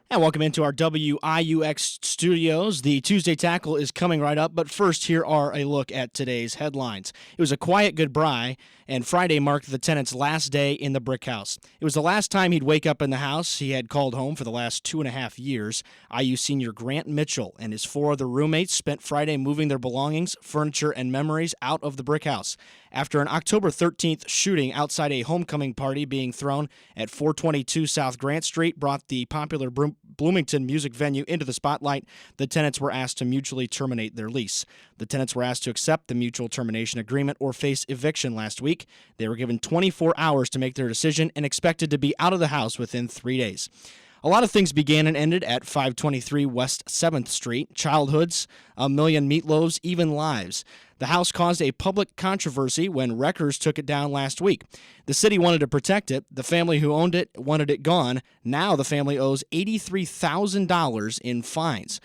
And welcome into our WIUX studios. The Tuesday Tackle is coming right up, but first, here are a look at today's headlines. It was a quiet goodbye, and Friday marked the tenant's last day in the brick house. It was the last time he'd wake up in the house he had called home for the last 2.5 years. IU senior Grant Mitchell and his 4 other roommates spent Friday moving their belongings, furniture, and memories out of the brick house. After an October 13th shooting outside a homecoming party being thrown at 422 South Grant Street brought the popular Bloomington music venue into the spotlight, the tenants were asked to mutually terminate their lease. The tenants were asked to accept the mutual termination agreement or face eviction last week. They were given 24 hours to make their decision and expected to be out of the house within 3 days. A lot of things began and ended at 523 West 7th Street. Childhoods, a million meatloaves, even lives. The house caused a public controversy when wreckers took it down last week. The city wanted to protect it. The family who owned it wanted it gone. Now the family owes $83,000 in fines.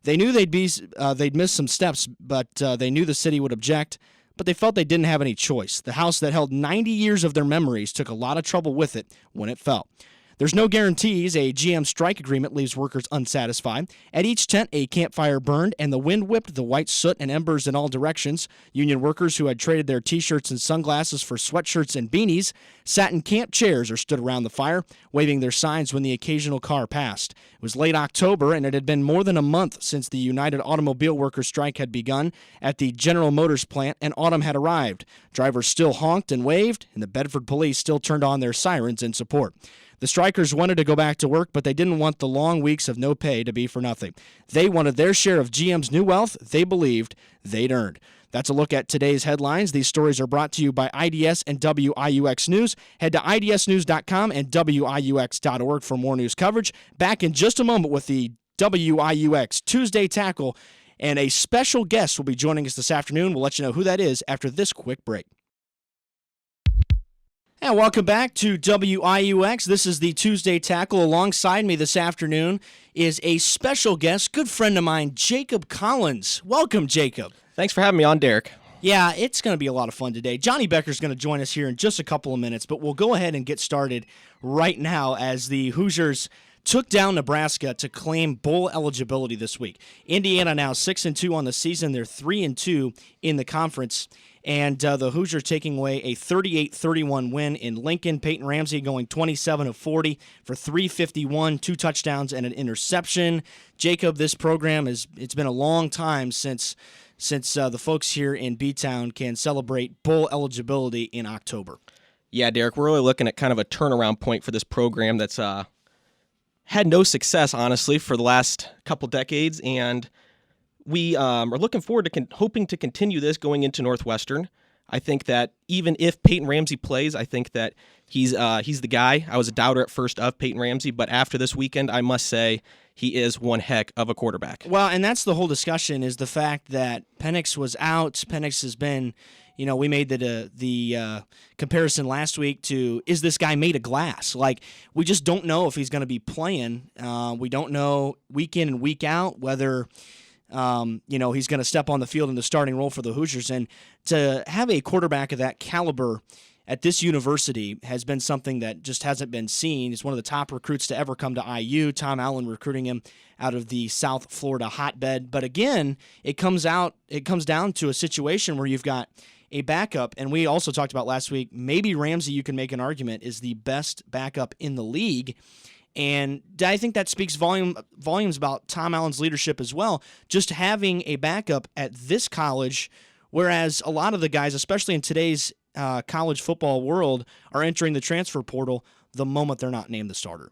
They knew they'd miss some steps, but they knew the city would object. But they felt they didn't have any choice. The house that held 90 years of their memories took a lot of trouble with it when it fell. There's no guarantees. A GM strike agreement leaves workers unsatisfied. At each tent, a campfire burned, and the wind whipped the white soot and embers in all directions. Union workers who had traded their T-shirts and sunglasses for sweatshirts and beanies sat in camp chairs or stood around the fire, waving their signs when the occasional car passed. It was late October, and it had been more than a month since the United Automobile Workers strike had begun at the General Motors plant, and autumn had arrived. Drivers still honked and waved, and the Bedford police still turned on their sirens in support. The strikers wanted to go back to work, but they didn't want the long weeks of no pay to be for nothing. They wanted their share of GM's new wealth they believed they'd earned. That's a look at today's headlines. These stories are brought to you by IDS and WIUX News. Head to idsnews.com and WIUX.org for more news coverage. Back in just a moment with the WIUX Tuesday Tackle, and a special guest will be joining us this afternoon. We'll let you know who that is after this quick break. And welcome back to WIUX. This is the Tuesday Tackle. Alongside me this afternoon is a special guest, good friend of mine, Jacob Collins. Welcome, Jacob. Thanks for having me on, Derek. Yeah, it's going to be a lot of fun today. Jonny Becker is going to join us here in just a couple of minutes, but we'll go ahead and get started right now as the Hoosiers took down Nebraska to claim bowl eligibility this week. Indiana now 6-2 on the season. They're 3-2 in the conference. And the Hoosiers taking away a 38-31 win in Lincoln. Peyton Ramsey going 27 of 40 for 351, 2 touchdowns and an interception. Jacob, this program it's been a long time since the folks here in B-Town can celebrate bowl eligibility in October. Yeah, Derek, we're really looking at kind of a turnaround point for this program that's had no success, honestly, for the last couple decades, and we are looking forward to hoping to continue this going into Northwestern. I think that even if Peyton Ramsey plays, I think that he's the guy. I was a doubter at first of Peyton Ramsey, but after this weekend, I must say he is one heck of a quarterback. Well, and that's the whole discussion, is the fact that Penix was out. Penix has been, we made the comparison last week to, is this guy made of glass? Like, we just don't know if he's going to be playing. We don't know week in and week out whether he's going to step on the field in the starting role for the Hoosiers. And to have a quarterback of that caliber at this university has been something that just hasn't been seen. He's one of the top recruits to ever come to IU. Tom Allen recruiting him out of the South Florida hotbed. But again, it comes down to a situation where you've got a backup, and we also talked about last week, maybe Ramsey, you can make an argument, is the best backup in the league. And I think that speaks volumes about Tom Allen's leadership as well, just having a backup at this college, whereas a lot of the guys, especially in today's college football world, are entering the transfer portal the moment they're not named the starter.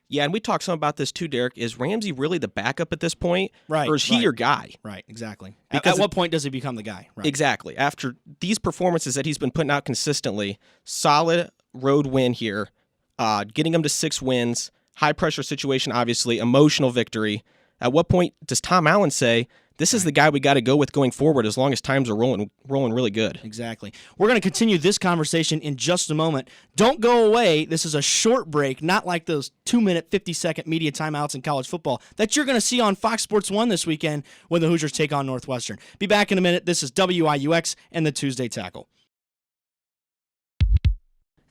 Yeah, and we talked some about this too, Derek. Is Ramsey really the backup at this point? Right. Or is he your guy? Right, exactly. Because at what point does he become the guy? Right. Exactly. After these performances that he's been putting out consistently, solid road win here, getting him to 6 wins, high-pressure situation, obviously, emotional victory. At what point does Tom Allen say, this is the guy we got to go with going forward as long as times are rolling really good? Exactly. We're going to continue this conversation in just a moment. Don't go away. This is a short break, not like those 2-minute, 50-second media timeouts in college football that you're going to see on Fox Sports 1 this weekend when the Hoosiers take on Northwestern. Be back in a minute. This is WIUX and the Tuesday Tackle.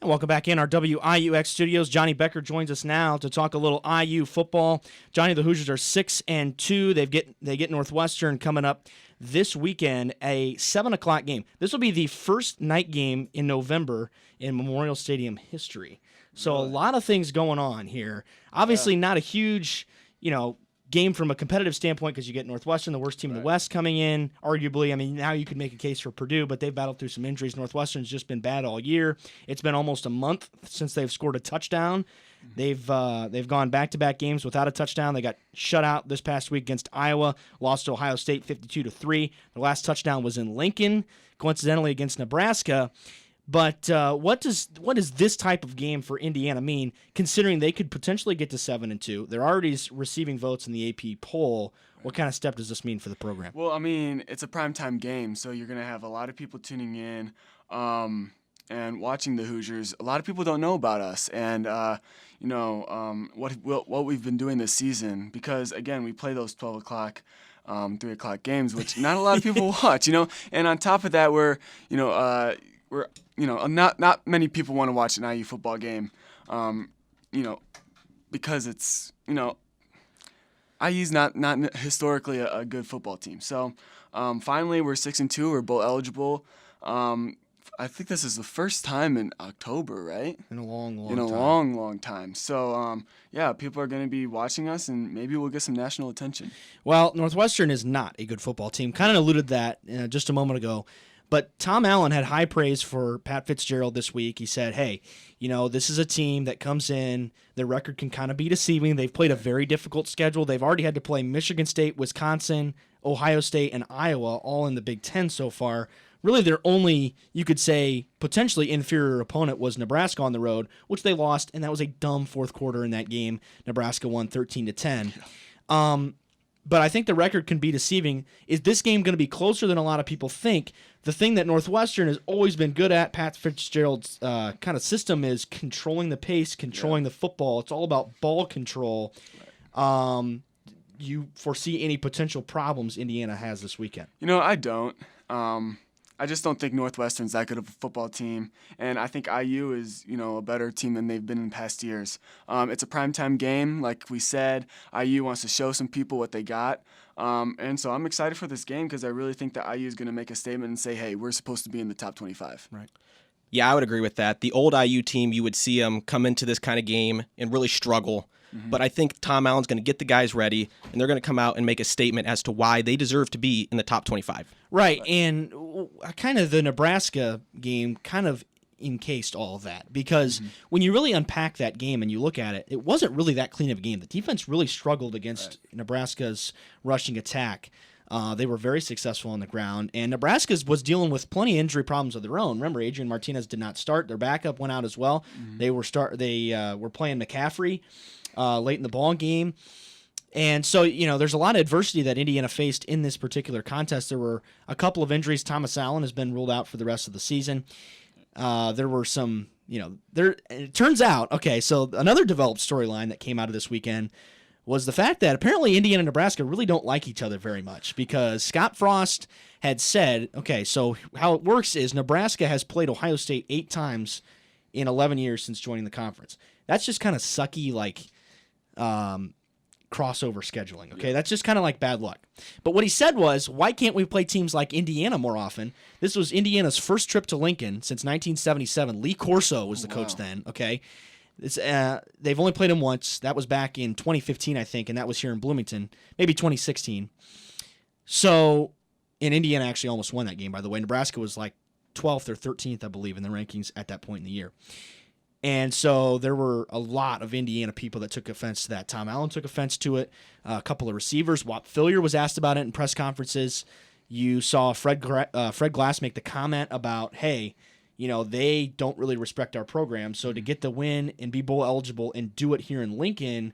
And welcome back in our WIUX studios. Jonny Becker joins us now to talk a little IU football. Johnny, the Hoosiers are 6-2. They get Northwestern coming up this weekend, a 7:00 game. This will be the first night game in November in Memorial Stadium history. So a lot of things going on here. Obviously, not a huge, game from a competitive standpoint because you get Northwestern, the worst team in the West, coming in. Arguably, I mean, now you could make a case for Purdue, but they've battled through some injuries. Northwestern's just been bad all year. It's been almost a month since they've scored a touchdown. They've gone back-to-back games without a touchdown. They got shut out this past week against Iowa, lost to Ohio State 52-3. Their last touchdown was in Lincoln, coincidentally against Nebraska. But what does this type of game for Indiana mean, considering they could potentially get to 7-2? They're already receiving votes in the AP poll. What kind of step does this mean for the program? Well, I mean, it's a primetime game, so you're going to have a lot of people tuning in and watching the Hoosiers. A lot of people don't know about us and, what we've been doing this season because, again, we play those 12 o'clock 3 o'clock games, which not a lot of people watch, And on top of that, not many people want to watch an IU football game, because it's, IU's not historically a good football team. So finally, we're 6-2. We're bowl eligible. I think this is the first time in October, right? In a long time. So, people are going to be watching us, and maybe we'll get some national attention. Well, Northwestern is not a good football team. Kind of alluded that just a moment ago. But Tom Allen had high praise for Pat Fitzgerald this week. He said, hey, this is a team that comes in. Their record can kind of be deceiving. They've played a very difficult schedule. They've already had to play Michigan State, Wisconsin, Ohio State, and Iowa, all in the Big Ten so far. Really, their only, you could say, potentially inferior opponent was Nebraska on the road, which they lost, and that was a dumb fourth quarter in that game. Nebraska won 13-10. But I think the record can be deceiving. Is this game going to be closer than a lot of people think? The thing that Northwestern has always been good at, Pat Fitzgerald's kind of system, is controlling the pace, controlling the football. It's all about ball control. You foresee any potential problems Indiana has this weekend? I don't. I just don't think Northwestern's that good of a football team, and I think IU is, a better team than they've been in past years. It's a primetime game, like we said. IU wants to show some people what they got, and so I'm excited for this game because I really think that IU is going to make a statement and say, hey, we're supposed to be in the top 25. Right. Yeah, I would agree with that. The old IU team, you would see them come into this kind of game and really struggle. But I think Tom Allen's going to get the guys ready, and they're going to come out and make a statement as to why they deserve to be in the top 25. Right, and kind of the Nebraska game kind of encased all of that because when you really unpack that game and you look at it, it wasn't really that clean of a game. The defense really struggled against Nebraska's rushing attack. They were very successful on the ground, and Nebraska was dealing with plenty of injury problems of their own. Remember, Adrian Martinez did not start; their backup went out as well. They were playing McCaffrey late in the ball game, and so there's a lot of adversity that Indiana faced in this particular contest. There were a couple of injuries. Thomas Allen has been ruled out for the rest of the season. There were some, it turns out, okay, so another developed storyline that came out of this weekend was the fact that apparently Indiana and Nebraska really don't like each other very much because Scott Frost had said, okay, so how it works is Nebraska has played Ohio State 8 times in 11 years since joining the conference. That's just kind of sucky, crossover scheduling, okay? That's just kind of like bad luck. But what he said was, why can't we play teams like Indiana more often? This was Indiana's first trip to Lincoln since 1977. Lee Corso was the coach then, okay? They've only played him once. That was back in 2015, I think, and that was here in Bloomington, maybe 2016. So, and Indiana actually almost won that game, by the way. Nebraska was like 12th or 13th, I believe, in the rankings at that point in the year. And so there were a lot of Indiana people that took offense to that. Tom Allen took offense to it. A couple of receivers. Whop Phillier was asked about it in press conferences. You saw Fred Glass make the comment about, hey, they don't really respect our program. So to get the win and be bowl eligible and do it here in Lincoln,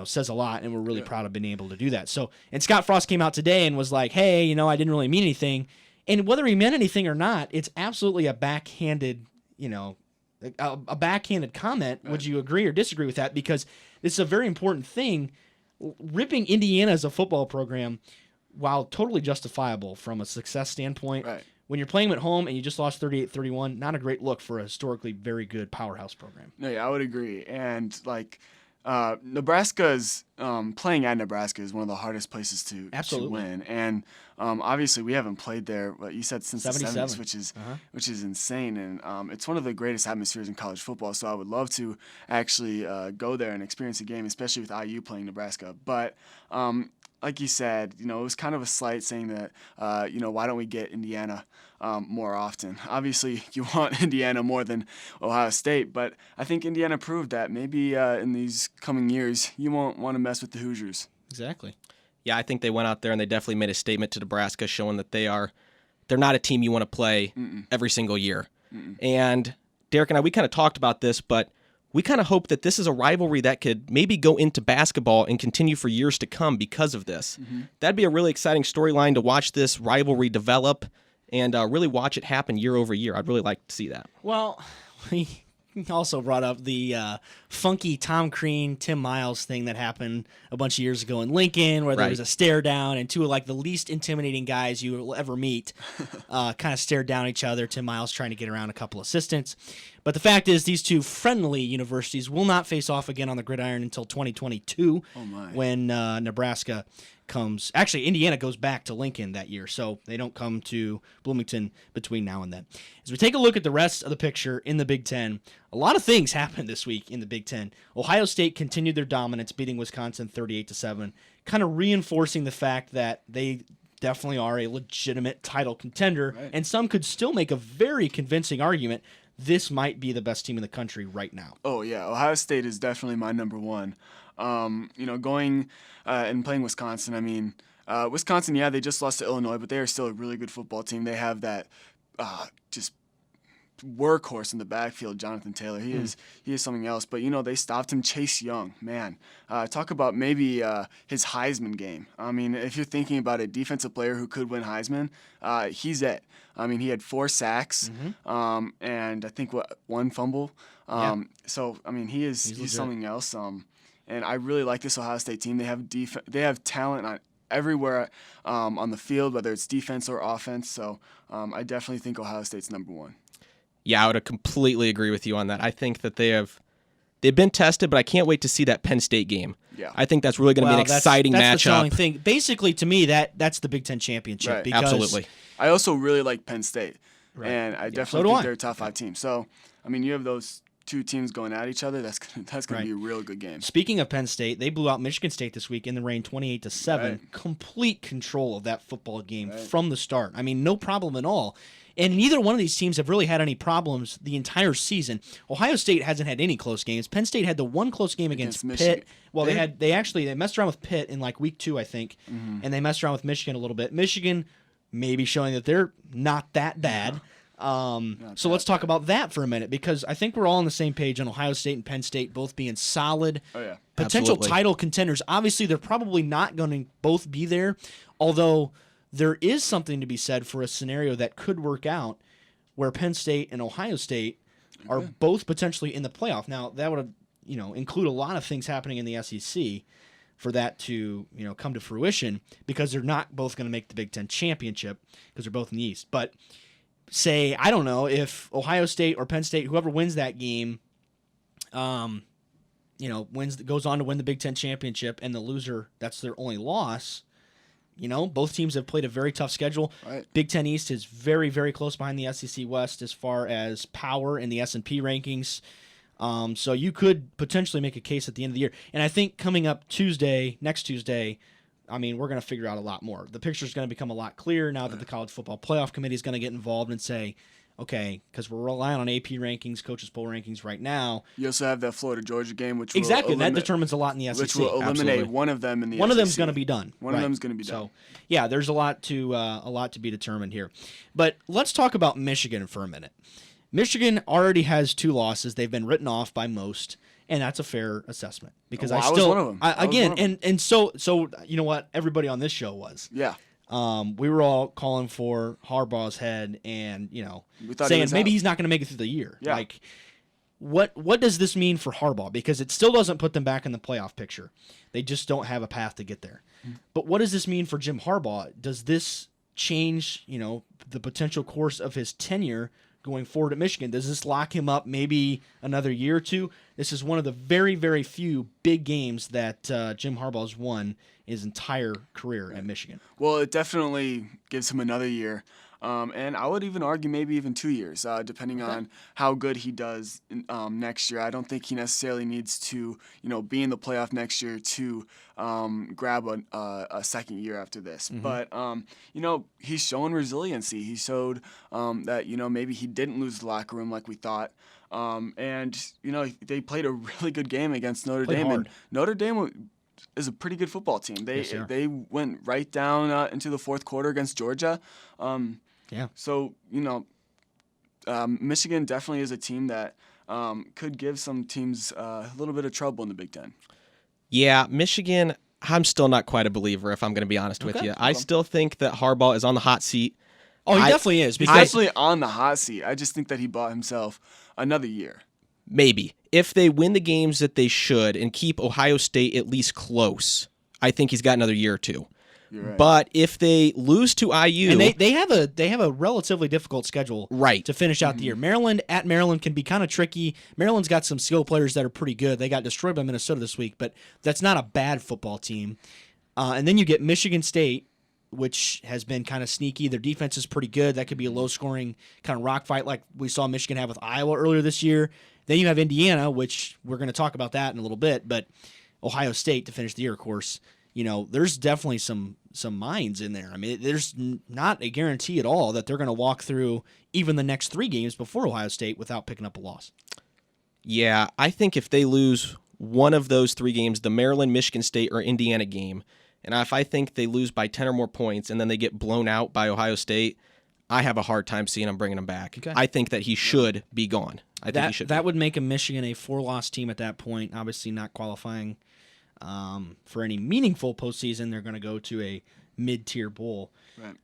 says a lot, and we're really proud of being able to do that. So, and Scott Frost came out today and was like, hey, I didn't really mean anything. And whether he meant anything or not, it's absolutely a backhanded, a backhanded comment. Right. Would you agree or disagree with that? Because it's a very important thing. Ripping Indiana as a football program, while totally justifiable from a success standpoint, when you're playing them at home and you just lost 38-31, not a great look for a historically very good powerhouse program. No, yeah, I would agree. And Nebraska's playing at Nebraska is one of the hardest places to win. And obviously, we haven't played there. What you said since the 70s, which is insane. And it's one of the greatest atmospheres in college football. So I would love to actually go there and experience a game, especially with IU playing Nebraska. But like you said, it was kind of a slight saying that, why don't we get Indiana more often? Obviously, you want Indiana more than Ohio State, but I think Indiana proved that maybe in these coming years, you won't want to mess with the Hoosiers. Exactly. Yeah, I think they went out there and they definitely made a statement to Nebraska showing that they're not a team you want to play every single year. And Derek and I, we kind of talked about this, but we kind of hope that this is a rivalry that could maybe go into basketball and continue for years to come because of this. That'd be a really exciting storyline to watch this rivalry develop and really watch it happen year over year. I'd really like to see that. Well, we also brought up the funky Tom Crean, Tim Miles thing that happened a bunch of years ago in Lincoln, where there was a stare down, and two of the least intimidating guys you will ever meet kind of stared down each other. Tim Miles trying to get around a couple assistants. But the fact is, these two friendly universities will not face off again on the gridiron until 2022, when Nebraska comes. Actually, Indiana goes back to Lincoln that year, so they don't come to Bloomington between now and then. As we take a look at the rest of the picture in the Big Ten, a lot of things happened this week in the Big Ten. Ohio State continued their dominance, beating Wisconsin 38-7, kind of reinforcing the fact that they definitely are a legitimate title contender, and some could still make a very convincing argument this might be the best team in the country right now. Oh, yeah. Ohio State is definitely my number one. Going and playing Wisconsin, Wisconsin, yeah, they just lost to Illinois, but they are still a really good football team. They have that just workhorse in the backfield, Jonathan Taylor. He is something else. But, they stopped him. Chase Young, man. Talk about maybe his Heisman game. If you're thinking about a defensive player who could win Heisman, he's it. He had 4 sacks and I think one fumble. So, he's something else. And I really like this Ohio State team. They have talent on everywhere on the field, whether it's defense or offense. So I definitely think Ohio State's number one. Yeah, I would completely agree with you on that. I think that they've been tested, but I can't wait to see that Penn State game. Yeah, I think that's really going to be an exciting that's matchup. The selling thing. Basically, to me, that's the Big Ten championship. Right. Because Absolutely. I also really like Penn State, and I definitely think they're a top 5 team. So, you have those two teams going at each other. That's going to be a real good game. Speaking of Penn State, they blew out Michigan State this week in the rain 28-7. Right. Complete control of that football game from the start. No problem at all. And neither one of these teams have really had any problems the entire season. Ohio State hasn't had any close games. Penn State had the one close game against Pitt. Well, they messed around with Pitt in week 2, I think, and they messed around with Michigan a little bit. Michigan maybe showing that they're not that bad. So let's talk about that for a minute, because I think we're all on the same page on Ohio State and Penn State both being solid potential title contenders. Obviously, they're probably not going to both be there, although there is something to be said for a scenario that could work out where Penn State and Ohio State are both potentially in the playoff. Now, that would include a lot of things happening in the SEC for that to come to fruition, because they're not both going to make the Big Ten championship because they're both in the East. But say, I don't know, if Ohio State or Penn State, whoever wins that game, goes on to win the Big Ten championship, and the loser, that's their only loss. Both teams have played a very tough schedule. Right. Big Ten East is very, very close behind the SEC West as far as power in the S&P rankings. So you could potentially make a case at the end of the year. And I think coming up next Tuesday, we're going to figure out a lot more. The picture is going to become a lot clearer now that the College Football Playoff Committee is going to get involved and say, okay, because we're relying on AP rankings, coaches poll rankings right now. You also have that Florida-Georgia game, which that determines a lot in the SEC. Which will eliminate one of them in the SEC. One of them's going to be done. One of them's going to be done. So, yeah, there's a lot to be determined here. But let's talk about Michigan for a minute. Michigan already has 2 losses. They've been written off by most, and that's a fair assessment, because I was one of them. So you know what? Everybody on this show was. Yeah. We were all calling for Harbaugh's head, and we saying maybe he's not going to make it through the year. Yeah. What does this mean for Harbaugh? Because it still doesn't put them back in the playoff picture. They just don't have a path to get there. But what does this mean for Jim Harbaugh? Does this change, the potential course of his tenure going forward at Michigan? Does this lock him up maybe another year or two? This is one of the very, very few big games that Jim Harbaugh has won his entire career at Michigan. Well, it definitely gives him another year. And I would even argue maybe even 2 years, depending on how good he does next year. I don't think he necessarily needs to, be in the playoff next year to grab a second year after this. Mm-hmm. But, he's showing resiliency. He showed that, maybe he didn't lose the locker room like we thought. They played a really good game against Notre Dame. Hard. And Notre Dame is a pretty good football team. They went right down into the fourth quarter against Georgia. So, Michigan definitely is a team that could give some teams a little bit of trouble in the Big Ten. Yeah, Michigan, I'm still not quite a believer, if I'm going to be honest with you. I still think that Harbaugh is on the hot seat. Oh, he definitely is. He's definitely on the hot seat. I just think that he bought himself another year. Maybe. If they win the games that they should and keep Ohio State at least close, I think he's got another year or two. Right. But if they lose to IU, and they have a relatively difficult schedule to finish out the year. Maryland can be kind of tricky. Maryland's got some skill players that are pretty good. They got destroyed by Minnesota this week, but that's not a bad football team. And then you get Michigan State, which has been kind of sneaky. Their defense is pretty good. That could be a low-scoring kind of rock fight like we saw Michigan have with Iowa earlier this year. Then you have Indiana, which we're going to talk about that in a little bit, but Ohio State to finish the year, of course. There's definitely some minds in there. I mean, there's not a guarantee at all that they're going to walk through even the next 3 games before Ohio State without picking up a loss. Yeah, I think if they lose one of those 3 games, the Maryland, Michigan State, or Indiana game, and if I think they lose by 10 or more points and then they get blown out by Ohio State, I have a hard time seeing them bringing him back. Okay. I think that he should be gone. That would make a Michigan a 4-loss team at that point, obviously not qualifying for any meaningful postseason. They're going to go to a mid-tier bowl. Right.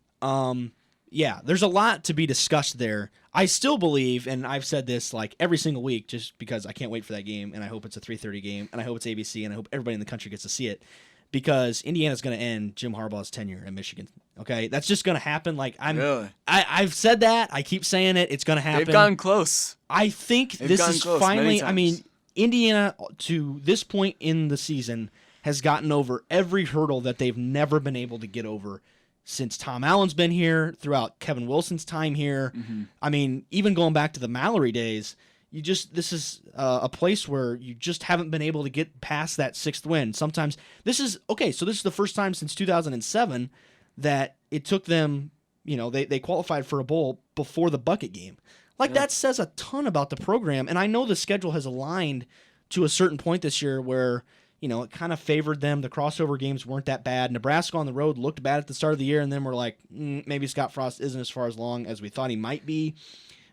Yeah, there's a lot to be discussed there. I still believe, and I've said this like every single week just because I can't wait for that game, and I hope it's a 3:30 game, and I hope it's ABC, and I hope everybody in the country gets to see it, because Indiana's going to end Jim Harbaugh's tenure at Michigan. Okay, that's just going to happen. I've said that. I keep saying it. It's going to happen. They've gotten close. I think this is finally. I mean, Indiana to this point in the season has gotten over every hurdle that they've never been able to get over since Tom Allen's been here, throughout Kevin Wilson's time here. Mm-hmm. I mean, even going back to the Mallory days, this is a place where you just haven't been able to get past that 6th win. Sometimes this is the first time since 2007 that it took them, they qualified for a bowl before the bucket game. That says a ton about the program. And I know the schedule has aligned to a certain point this year where, it kind of favored them. The crossover games weren't that bad. Nebraska on the road looked bad at the start of the year, and then we're like, maybe Scott Frost isn't as far as long as we thought he might be.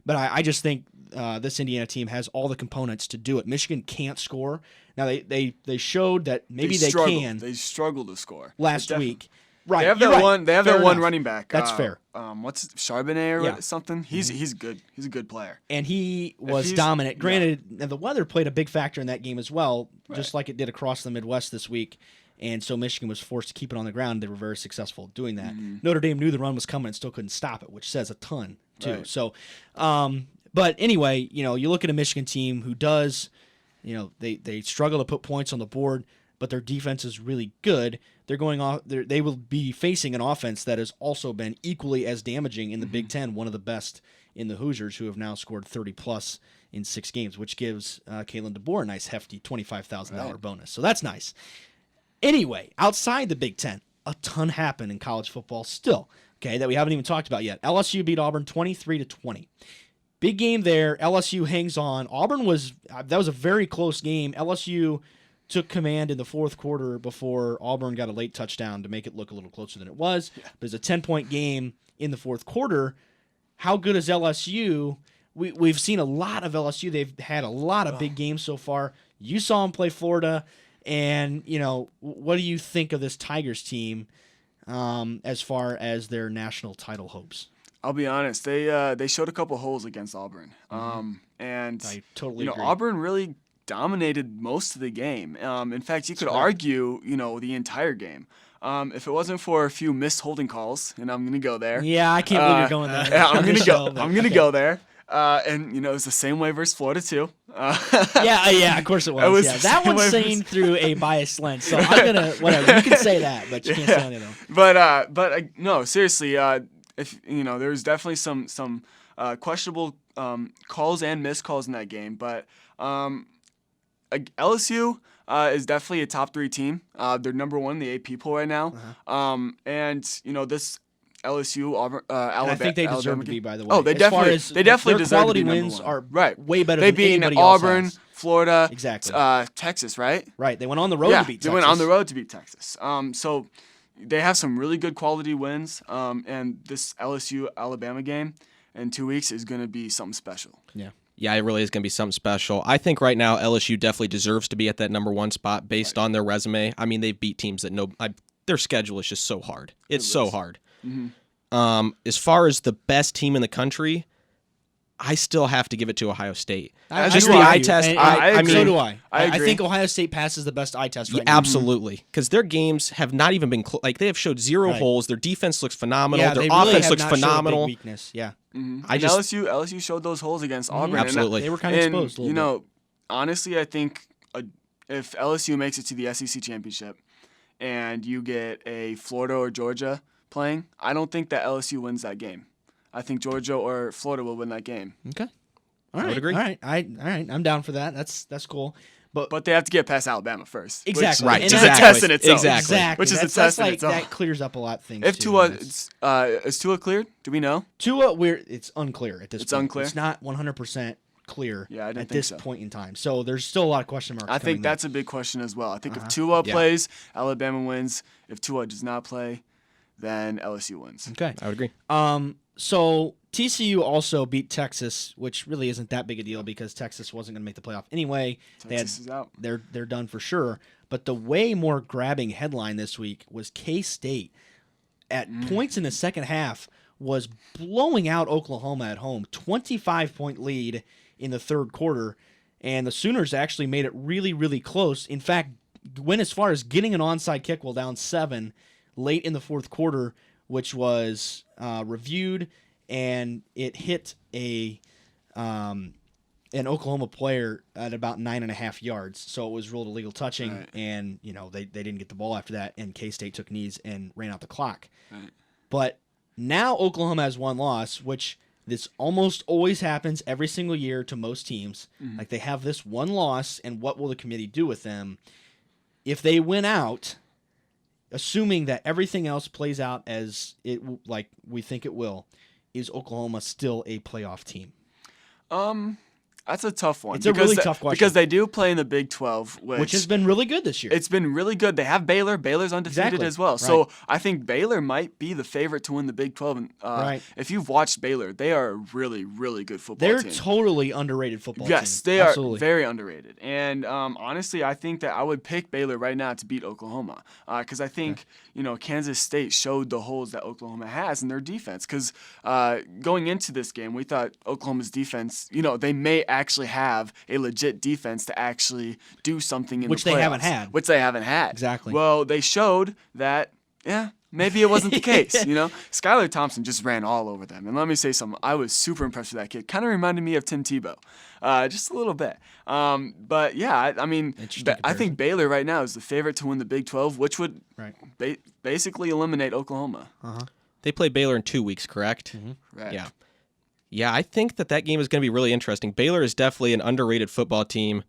But I just think this Indiana team has all the components to do it. Michigan can't score. Now, they showed that maybe they can. They struggled to score last week. Right. They have that one. They have that one running back. That's fair. What's Charbonnet or something? He's good. He's a good player. And he was dominant. Granted, the weather played a big factor in that game as well, just like it did across the Midwest this week. And so Michigan was forced to keep it on the ground. They were very successful doing that. Mm-hmm. Notre Dame knew the run was coming and still couldn't stop it, which says a ton too. Right. So, but anyway, you look at a Michigan team who does, they struggle to put points on the board, but their defense is really good. They're going off. They will be facing an offense that has also been equally as damaging in the Big Ten, one of the best in the Hoosiers, who have now scored 30+ in 6 games, which gives Kalen DeBoer a nice hefty $25,000 bonus. So that's nice. Anyway, outside the Big Ten, a ton happened in college football still. Okay, that we haven't even talked about yet. LSU beat Auburn 23-20. Big game there. LSU hangs on. Auburn that was a very close game. LSU took command in the 4th quarter before Auburn got a late touchdown to make it look a little closer than it was. Yeah. But it's a 10-point game in the 4th quarter. How good is LSU? We've seen a lot of LSU. They've had a lot of big games so far. You saw them play Florida. And, what do you think of this Tigers team as far as their national title hopes? I'll be honest. They showed a couple holes against Auburn. And I totally agree. Auburn really dominated most of the game. In fact, you could argue, the entire game. If it wasn't for a few missed holding calls, and I'm going to go there. Yeah, I can't believe you're going there. Yeah, I'm going to go. But I'm going to okay. go there. And it was the same way versus Florida too. Yeah, of course it was. It was Yeah, the that same one's way seen through a biased lens. So I'm gonna whatever. You can say that, but you can't say anything else. But no, seriously. If there's definitely some questionable calls and missed calls in that game, but LSU is definitely a top 3 team. They're number 1 in the AP poll right now. And this LSU, Alabama. I think they deserve Alabama to be, by the way. Oh, they definitely their deserve to quality be number wins 1. are right. way better They than beat anybody else Auburn, has. Florida, Exactly. Texas, right? Right. They went on the road to beat Texas. They went on the road to beat Texas. So they have some really good quality wins. And this LSU Alabama game in 2 weeks is going to be something special. Yeah. Yeah, it really is going to be something special. I think right now LSU definitely deserves to be at that number 1 spot based on their resume. I mean, they've beat teams that their schedule is just so hard. It's so hard. Mm-hmm. As far as the best team in the country, I still have to give it to Ohio State. Just the eye test. I mean, so do I. I I agree. think Ohio State passes the best eye test right yeah, now. absolutely, because their games have not even been they have showed 0 Right. holes. Their defense looks phenomenal. Yeah, Their they really offense have looks not showed a big phenomenal. weakness. Yeah. Mm-hmm. I And just- LSU showed those holes against Auburn. Absolutely. They were kind of And, exposed a little bit. honestly, I think if LSU makes it to the SEC championship and you get a Florida or Georgia playing, I don't think that LSU wins that game. I think Georgia or Florida will win that game. Okay. All right. would agree. All right. All right. I'm down for that. That's cool. But they have to get past Alabama first. Exactly. Right, Which And is a that's- test in itself. Exactly. Which is a That's test in like, itself. that clears up a lot of things. If too. Tua That's- is Tua cleared? Do we know? Tua, it's unclear at this It's point. unclear? It's not 100% clear Yeah, I didn't at think this so. point in time. So there's still a lot of question marks. I think coming that's a big question as well. I think Uh-huh. if Tua Yeah. plays, Alabama wins. If Tua does not play, then LSU wins. there. Okay. I would agree. So TCU also beat Texas, which really isn't that big a deal because Texas wasn't going to make the playoff anyway. Texas is out. They're done for sure. But the way more grabbing headline this week was K-State at points in the second half was blowing out Oklahoma at home, 25-point lead in the third quarter, and the Sooners actually made it really, really close. In fact, went as far as getting an onside kick while down 7 late in the fourth quarter, which was reviewed, and it hit an Oklahoma player at about 9.5 yards. So it was ruled illegal touching, Right. and they didn't get the ball after that, and K-State took knees and ran out the clock. Right. But now Oklahoma has one loss, which this almost always happens every single year to most teams. Mm-hmm. Like they have this one loss, and what will the committee do with them? If they win out, assuming that everything else plays out as like we think it will, is Oklahoma still a playoff team? That's a tough one. It's a really tough question. Because they do play in the Big 12, Which has been really good this year. It's been really good. They have Baylor. Baylor's undefeated Exactly. as well. Right. So I think Baylor might be the favorite to win the Big 12. And, Right. If you've watched Baylor, they are a really, really good football They're team. totally underrated football team. Yes, they Absolutely. are very underrated. And honestly, I think that I would pick Baylor right now to beat Oklahoma because I think Kansas State showed the holes that Oklahoma has in their defense. Because going into this game, we thought Oklahoma's defense, they may actually have a legit defense to actually do something in Which the they playoffs. haven't had. Which they haven't had. Exactly. Well, they showed that. Yeah, maybe it wasn't the case, Skylar Thompson just ran all over them. And let me say something. I was super impressed with that kid. Kind of reminded me of Tim Tebow. Just a little bit. But, yeah, I mean, Interesting I think Baylor right now is the favorite to win the Big 12, which would Right. basically eliminate Oklahoma. They play Baylor in 2 weeks, correct? Right. Yeah. Yeah, I think that game is going to be really interesting. Baylor is definitely an underrated football team.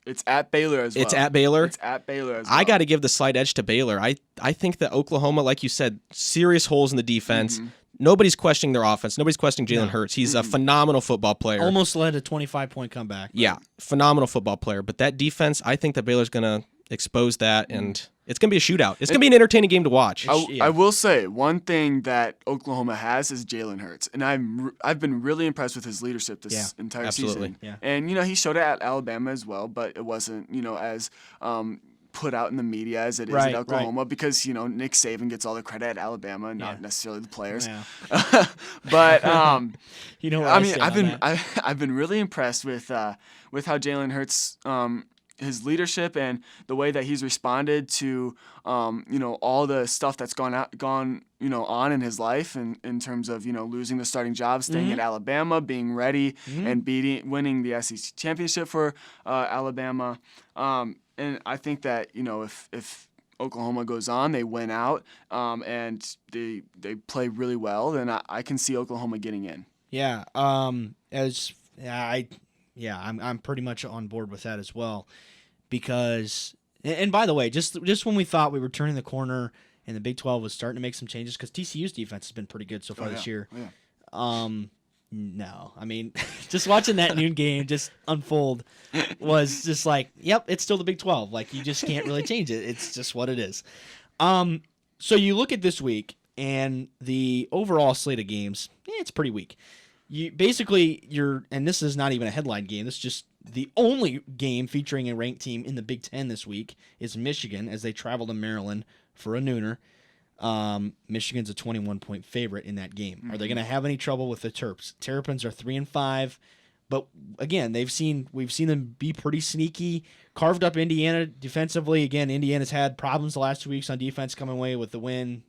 It's at Baylor as well. It's at Baylor. It's at Baylor as well. I got to give the slight edge to Baylor. I think that Oklahoma, like you said, serious holes in the defense. Nobody's questioning their offense. Nobody's questioning Jalen Hurts. He's a phenomenal football player. Almost led a 25-point comeback. Yeah, phenomenal football player. But that defense, I think that Baylor's going to expose that, and it's going to be a shootout. It's going to be an entertaining game to watch. I will say one thing that Oklahoma has is Jalen Hurts, and I've been really impressed with his leadership this entire absolutely. season. Yeah. And he showed it at Alabama as well, but it wasn't as put out in the media as it is Right, at Oklahoma because Nick Saban gets all the credit at Alabama, not necessarily the players. Yeah. But You know what I I mean, stand on that. I've been really impressed with how Jalen Hurts his leadership and the way that he's responded to all the stuff that's gone on in his life in terms of losing the starting job, staying at Alabama, being ready, and winning the SEC championship for Alabama. And I think that if Oklahoma goes on, they win out, and they play really well, then I can see Oklahoma getting in. Yeah. I'm pretty much on board with that as well, because, and by the way, just when we thought we were turning the corner and the Big 12 was starting to make some changes, because TCU's defense has been pretty good so far this year. Oh, yeah. No, I mean, just watching that noon game just unfold was just like, yep, it's still the Big 12. Like, you just can't really change it. It's just what it is. So you look at this week, and the overall slate of games, it's pretty weak. And this is not even a headline game. This is just the only game featuring a ranked team in the Big 10 this week is Michigan, as they travel to Maryland for a nooner. Michigan's a 21-point favorite in that game. Are they going to have any trouble with the Terps? Terrapins are 3-5, but again, we've seen them be pretty sneaky. Carved up Indiana defensively. Again, Indiana's had problems the last 2 weeks on defense, coming away with the win.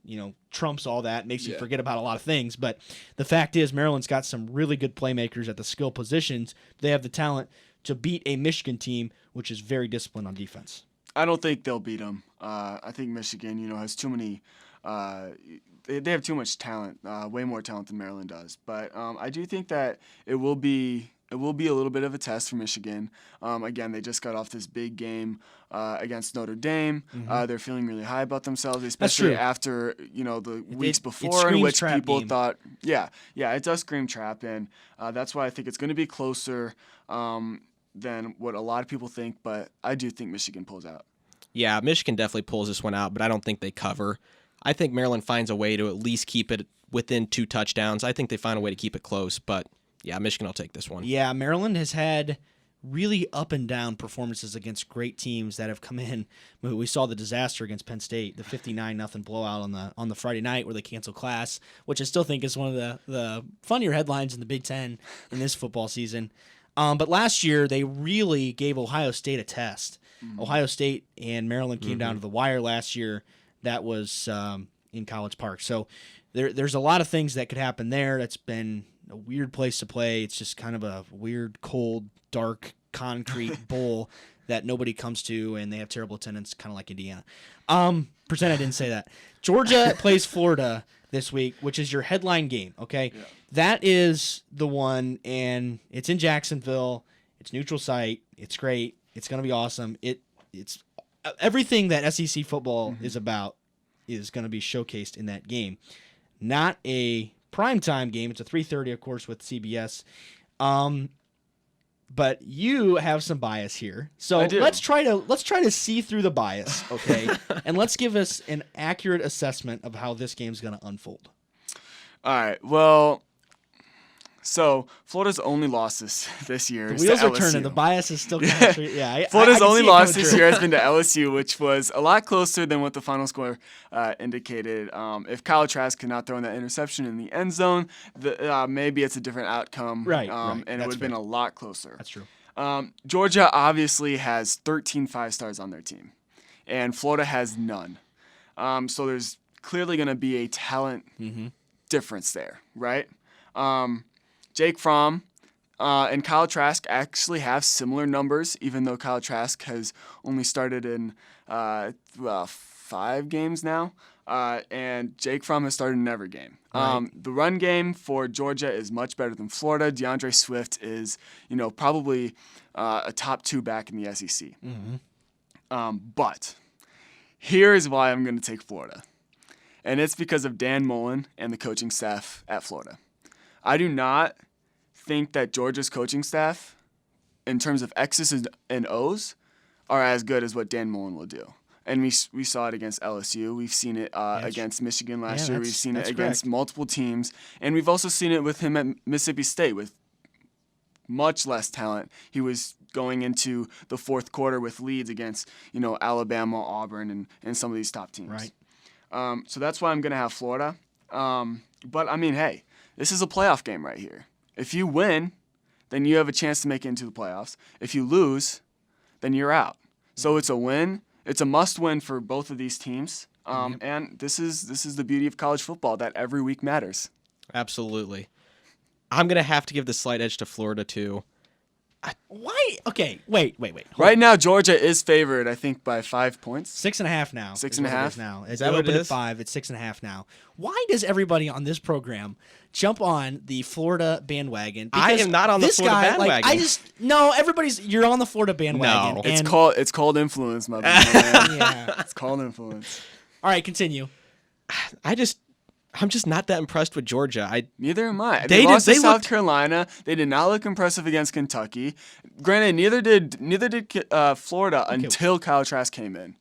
Trumps all that, makes you forget about a lot of things. But the fact is, Maryland's got some really good playmakers at the skill positions. They have the talent to beat a Michigan team, which is very disciplined on defense. I don't think they'll beat them. I think Michigan, has too many. They have too much talent, way more talent than Maryland does. But I do think that it will be a little bit of a test for Michigan. Again, they just got off this big game against Notre Dame. They're feeling really high about themselves, especially after the weeks before, in which people thought, it does scream trap, and that's why I think it's going to be closer than what a lot of people think. But I do think Michigan pulls out. Yeah, Michigan definitely pulls this one out, but I don't think they cover. I think Maryland finds a way to at least keep it within 2 touchdowns. I think they find a way to keep it close, but yeah, Michigan will take this one. Yeah, Maryland has had really up and down performances against great teams that have come in. We saw the disaster against Penn State, the 59-0 blowout on the Friday night where they canceled class, which I still think is one of the funnier headlines in the Big Ten in this football season. But last year, they really gave Ohio State a test. Ohio State and Maryland came down to the wire last year. That was in College Park. So there's a lot of things that could happen there. That's been a weird place to play. It's just kind of a weird, cold, dark, concrete bowl that nobody comes to, and they have terrible attendance, kind of like Indiana. Pretend I didn't say that. Georgia plays Florida this week, which is your headline game, okay? Yeah. That is the one, and it's in Jacksonville. It's neutral site. It's great. It's going to be awesome. It's everything that SEC football is about is going to be showcased in that game. Not a primetime game. It's a 3:30, of course, with CBS. But you have some bias here, so let's try to see through the bias, okay? And let's give us an accurate assessment of how this game's going to unfold. All right. Well, so Florida's only loss this year is to LSU. The wheels are turning. The bias is still kind of Florida's only loss this year has been to LSU, which was a lot closer than what the final score indicated. If Kyle Trask cannot throw in that interception in the end zone, maybe it's a different outcome. Right. And it would have been a lot closer. That's true. Georgia obviously has 13 five-stars on their team, and Florida has none. So there's clearly going to be a talent difference there, right? Jake Fromm and Kyle Trask actually have similar numbers, even though Kyle Trask has only started in 5 games now, and Jake Fromm has started in every game. Right. The run game for Georgia is much better than Florida. DeAndre Swift is, probably a top 2 back in the SEC. But here is why I'm going to take Florida, and it's because of Dan Mullen and the coaching staff at Florida. I do not think that Georgia's coaching staff, in terms of X's and O's, are as good as what Dan Mullen will do. And we saw it against LSU. We've seen it against Michigan last year. We've seen it against multiple teams. And we've also seen it with him at Mississippi State with much less talent. He was going into the fourth quarter with leads against, Alabama, Auburn, and some of these top teams. Right. So that's why I'm going to have Florida. But, hey, this is a playoff game right here. If you win, then you have a chance to make it into the playoffs. If you lose, then you're out. So it's a win. It's a must-win for both of these teams. And this is the beauty of college football, that every week matters. Absolutely. I'm going to have to give the slight edge to Florida, too. Why? Okay, wait. Right now, Georgia is favored, I think, by 5 points. 6.5 now. 6.5 now. Is that what it is? At 5. It's 6.5 now. Why does everybody on this program jump on the Florida bandwagon? I Because am not on the this Florida guy, bandwagon. You're on the Florida bandwagon. No. It's called influence, my man. Yeah. It's called influence. All right, continue. I'm just not that impressed with Georgia. Neither am I. They lost to South Carolina. They did not look impressive against Kentucky. Granted, neither did Florida until Kyle Trask came in.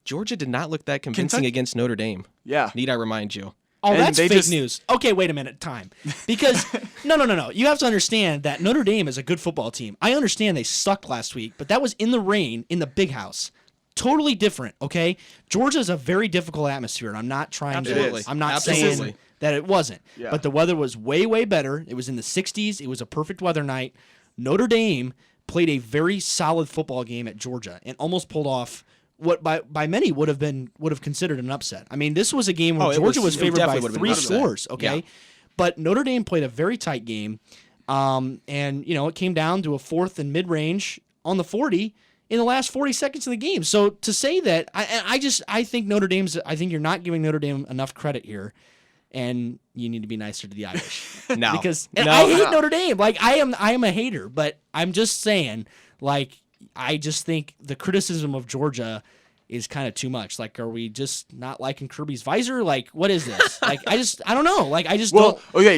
Georgia did not look that convincing against Notre Dame. Yeah. Need I remind you? Oh, And that's they fake news. Okay, wait a minute. Time. Because, no. You have to understand that Notre Dame is a good football team. I understand they sucked last week, but that was in the rain in the big house. Totally different, okay? Georgia's a very difficult atmosphere, and I'm not trying Absolutely. to... I'm not Absolutely. saying that it wasn't. Yeah. But the weather was way, way better. It was in the 60s. It was a perfect weather night. Notre Dame played a very solid football game at Georgia and almost pulled off what by many would have considered an upset. I mean, this was a game where Georgia was favored by 3 scores, okay? Yeah. But Notre Dame played a very tight game, and it came down to a 4th and mid-range on the 40 in the last 40 seconds of the game. So to say that, I think you're not giving Notre Dame enough credit here, and you need to be nicer to the Irish. No. Because No. I hate Notre Dame. Like, I am a hater, but I'm just saying, like, I just think the criticism of Georgia is kind of too much. Like, are we just not liking Kirby's visor? Like, what is this? Like, I don't know. Like, I just don't. Okay,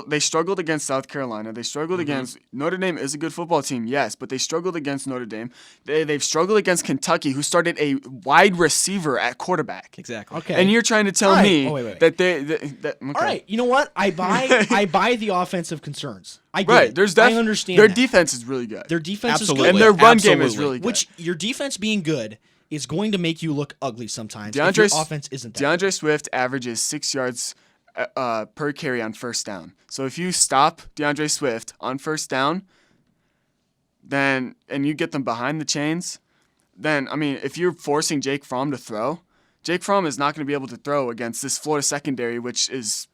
they struggled against South Carolina. They struggled against Notre Dame is a good football team, yes, but they struggled against Notre Dame. They've struggled against Kentucky, who started a wide receiver at quarterback. Exactly. Okay. And you're trying to tell me that okay. All right, you know what? I buy the offensive concerns. I get Right, it. I understand their that. defense is really good. Their defense Absolutely. is and good. their run game is Absolutely. really good. Which your defense being good is going to make you look ugly sometimes if your offense isn't that. DeAndre Swift averages 6 yards per carry on first down. So if you stop DeAndre Swift on first down, and you get them behind the chains, then, I mean, if you're forcing Jake Fromm to throw, Jake Fromm is not going to be able to throw against this Florida secondary, which is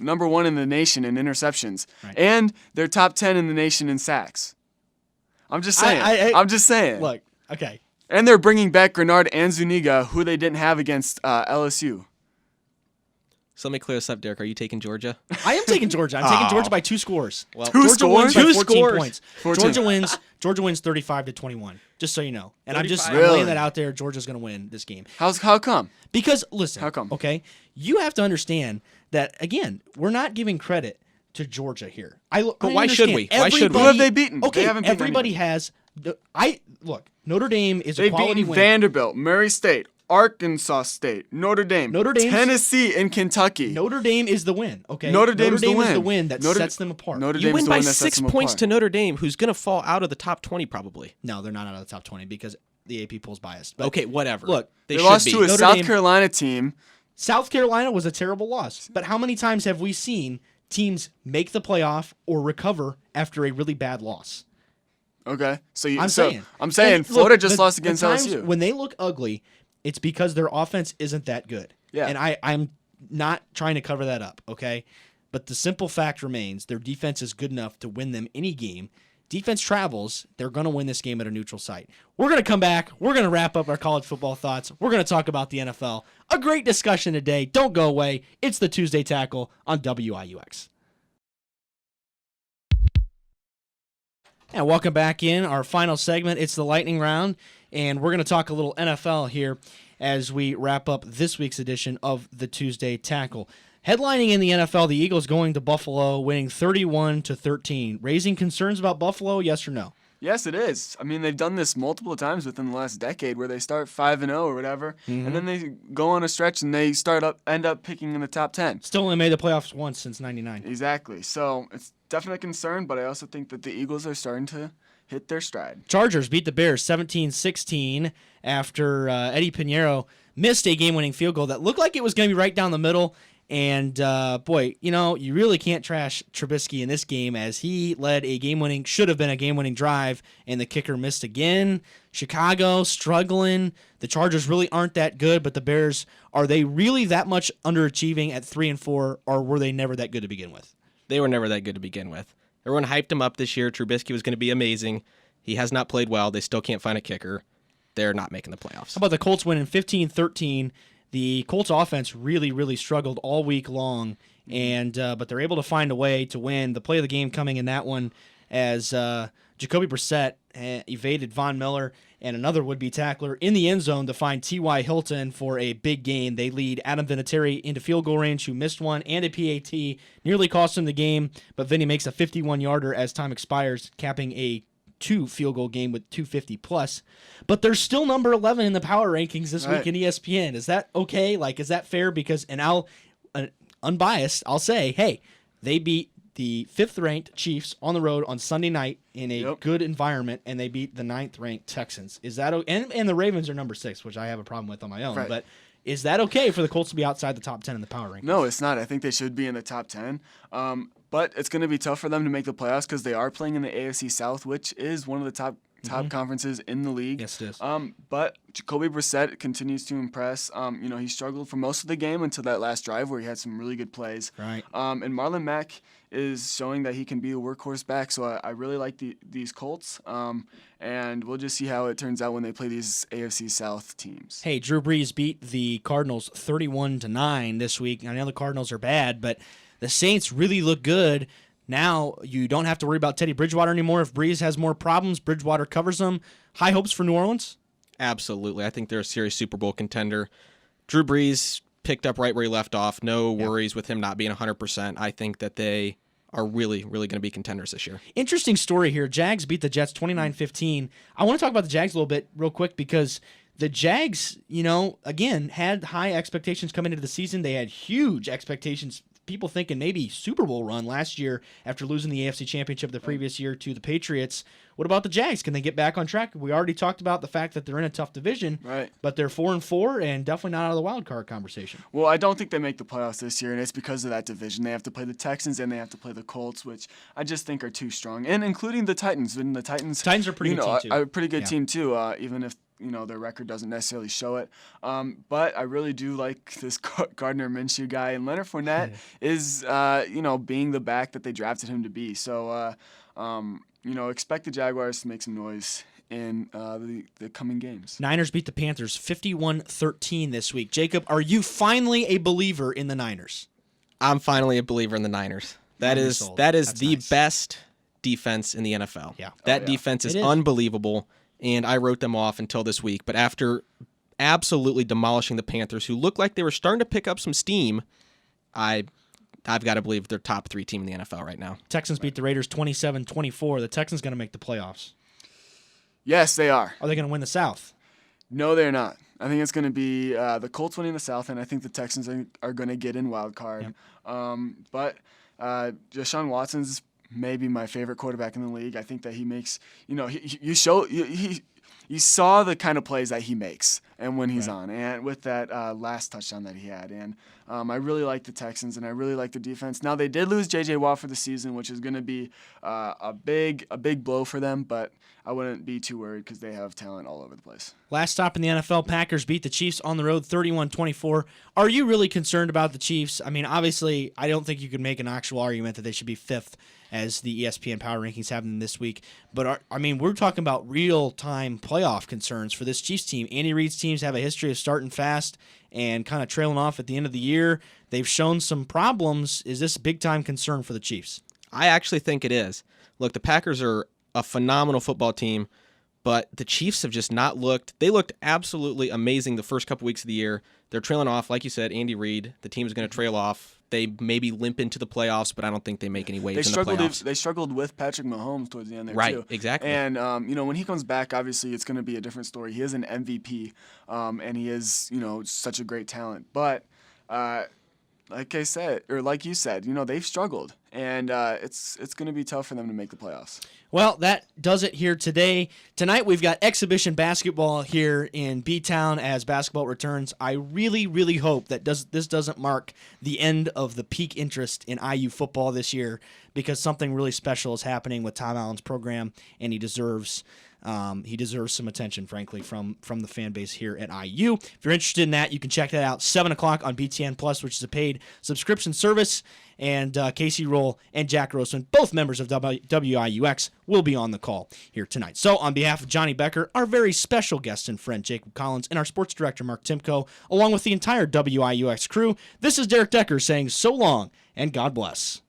number 1 in the nation in interceptions. Right. And they're top 10 in the nation in sacks. I'm just saying. I'm just saying. Look, okay. And they're bringing back Grenard and Zuniga, who they didn't have against LSU. So let me clear this up, Derek. Are you taking Georgia? I am taking Georgia. I'm taking Georgia by 2 scores. Well, Georgia wins by 14 scores. points. 14. Georgia wins 35-21. Just so you know. And I'm just Really? laying that out there. Georgia's going to win this game. How come? Because listen, How come? Okay, you have to understand that again, we're not giving credit to Georgia here. But why should we? Why should we? Who have they beaten? Okay, They haven't beaten everybody anyone. has. Look. Notre Dame is a They've quality beaten win. Vanderbilt, Murray State, Arkansas State, Notre Dame, Tennessee, and Kentucky. Notre Dame is the win. Okay, Notre Dame is the win that Notre- sets them apart. Notre You Dame's win the by one that 6 sets them points apart. to Notre Dame, who's going to fall out of the top 20 probably. No, they're not out of the top 20 because the AP poll's biased. But Okay, whatever. Look, They should lost be. to a Notre South Dame- Carolina team. South Carolina was a terrible loss. But how many times have we seen teams make the playoff or recover after a really bad loss? Okay, so I'm saying Florida And look, just lost against the times LSU. When they look ugly, it's because their offense isn't that good. Yeah. And I'm not trying to cover that up, okay? But the simple fact remains their defense is good enough to win them any game. Defense travels. They're going to win this game at a neutral site. We're going to come back. We're going to wrap up our college football thoughts. We're going to talk about the NFL. A great discussion today. Don't go away. It's the Tuesday Tackle on WIUX. And welcome back in our final segment. It's the lightning round, and we're going to talk a little NFL here as we wrap up this week's edition of the Tuesday Tackle. Headlining in the NFL, the Eagles going to Buffalo, winning 31-13. Raising concerns about Buffalo, yes or no? Yes, it is. I mean, they've done this multiple times within the last decade, where they start 5-0 or whatever, and then they go on a stretch and they end up picking in the top 10. Still only made the playoffs once since '99. Exactly. So it's definitely a concern, but I also think that the Eagles are starting to hit their stride. Chargers beat the Bears 17-16 after Eddie Pinheiro missed a game-winning field goal that looked like it was going to be right down the middle, And, boy, you really can't trash Trubisky in this game as he led should have been a game-winning drive, and the kicker missed again. Chicago struggling. The Chargers really aren't that good, but the Bears, are they really that much underachieving at 3-4, or were they never that good to begin with? They were never that good to begin with. Everyone hyped him up this year. Trubisky was going to be amazing. He has not played well. They still can't find a kicker. They're not making the playoffs. How about the Colts winning 15-13? The Colts offense really, really struggled all week long, and but they're able to find a way to win. The play of the game coming in that one as Jacoby Brissett evaded Von Miller and another would-be tackler in the end zone to find T.Y. Hilton for a big gain. They lead Adam Vinatieri into field goal range, who missed one, and a PAT. Nearly cost him the game, but Vinny makes a 51-yarder as time expires, capping a 2 field goal game with 250 plus, but they're still number 11 in the power rankings this week in ESPN. Is that okay? Is that fair? Because, and I'll, unbiased, I'll say, hey, they beat the 5th-ranked Chiefs on the road on Sunday night in a good environment, and they beat the 9th-ranked Texans. Is that okay? And the Ravens are number 6, which I have a problem with on my own, but is that okay for the Colts to be outside the top 10 in the power rankings? No, it's not. I think they should be in the top 10. But it's going to be tough for them to make the playoffs because they are playing in the AFC South, which is one of the top conferences in the league. Yes, it is. But Jacoby Brissett continues to impress. He struggled for most of the game until that last drive where he had some really good plays. Right. And Marlon Mack is showing that he can be a workhorse back. So I really like these Colts. And we'll just see how it turns out when they play these AFC South teams. Hey, Drew Brees beat the Cardinals 31-9 this week. I know the Cardinals are bad, but the Saints really look good. Now you don't have to worry about Teddy Bridgewater anymore. If Brees has more problems, Bridgewater covers them. High hopes for New Orleans? Absolutely. I think they're a serious Super Bowl contender. Drew Brees picked up right where he left off. No worries with him not being 100%. I think that they are really, really going to be contenders this year. Interesting story here. Jags beat the Jets 29-15. I want to talk about the Jags a little bit real quick because the Jags, again, had high expectations coming into the season. They had huge expectations, people thinking maybe Super Bowl run last year after losing the AFC Championship the previous year to the Patriots. What about the Jags? Can they get back on track? We already talked about the fact that they're in a tough division, but they're 4-4 and definitely not out of the wild card conversation. Well, I don't think they make the playoffs this year, and it's because of that division. They have to play the Texans and they have to play the Colts, which I just think are too strong, and including the Titans. And the Titans are a pretty good team too. A pretty good team too, even if their record doesn't necessarily show it. But I really do like this Gardner Minshew guy, and Leonard Fournette is being the back that they drafted him to be. So expect the Jaguars to make some noise in the coming games. Niners beat the Panthers 51-13 this week. Jacob, are you finally a believer in the Niners? I'm finally a believer in the Niners. That is the best defense in the NFL. Yeah. That defense is unbelievable. And I wrote them off until this week. But after absolutely demolishing the Panthers, who looked like they were starting to pick up some steam, I've got to believe they're top 3 team in the NFL right now. Texans beat the Raiders 27-24. The Texans going to make the playoffs. Yes, they are. Are they going to win the South? No, they're not. I think it's going to be the Colts winning the South, and I think the Texans are going to get in wild card. Yep. But Deshaun Watson's maybe my favorite quarterback in the league. I think that he makes, you saw the kind of plays that he makes and when he's on, and with that last touchdown that he had. And I really like the Texans, and I really like the defense. Now, they did lose J.J. Watt for the season, which is going to be a big blow for them, but I wouldn't be too worried because they have talent all over the place. Last stop in the NFL, Packers beat the Chiefs on the road 31-24. Are you really concerned about the Chiefs? I mean, obviously, I don't think you could make an actual argument that they should be 5th as the ESPN Power Rankings have them this week. But, we're talking about real-time playoff concerns for this Chiefs team. Andy Reid's teams have a history of starting fast and kind of trailing off at the end of the year. They've shown some problems. Is this a big-time concern for the Chiefs? I actually think it is. Look, the Packers are a phenomenal football team, but the Chiefs have just not looked. They looked absolutely amazing the first couple weeks of the year. They're trailing off, like you said, Andy Reid. The team's going to trail off. They maybe limp into the playoffs, but I don't think they make any waves in the playoffs. They struggled with Patrick Mahomes towards the end there, too. Right, exactly. And, when he comes back, obviously it's going to be a different story. He is an MVP, and he is, such a great talent. But like I said, or like you said, they've struggled, and it's going to be tough for them to make the playoffs. Well, that does it here today. Tonight we've got exhibition basketball here in B-Town as basketball returns. I really, really hope that this doesn't mark the end of the peak interest in IU football this year, because something really special is happening with Tom Allen's program, and he deserves some attention, frankly, from the fan base here at IU. If you're interested in that, you can check that out 7 o'clock on BTN Plus, which is a paid subscription service. And Casey Roll and Jack Grossman, both members of WIUX, will be on the call here tonight. So on behalf of Jonny Becker, our very special guest and friend Jacob Collins, and our sports director Mark Timko, along with the entire WIUX crew, this is Derek Decker saying so long and God bless.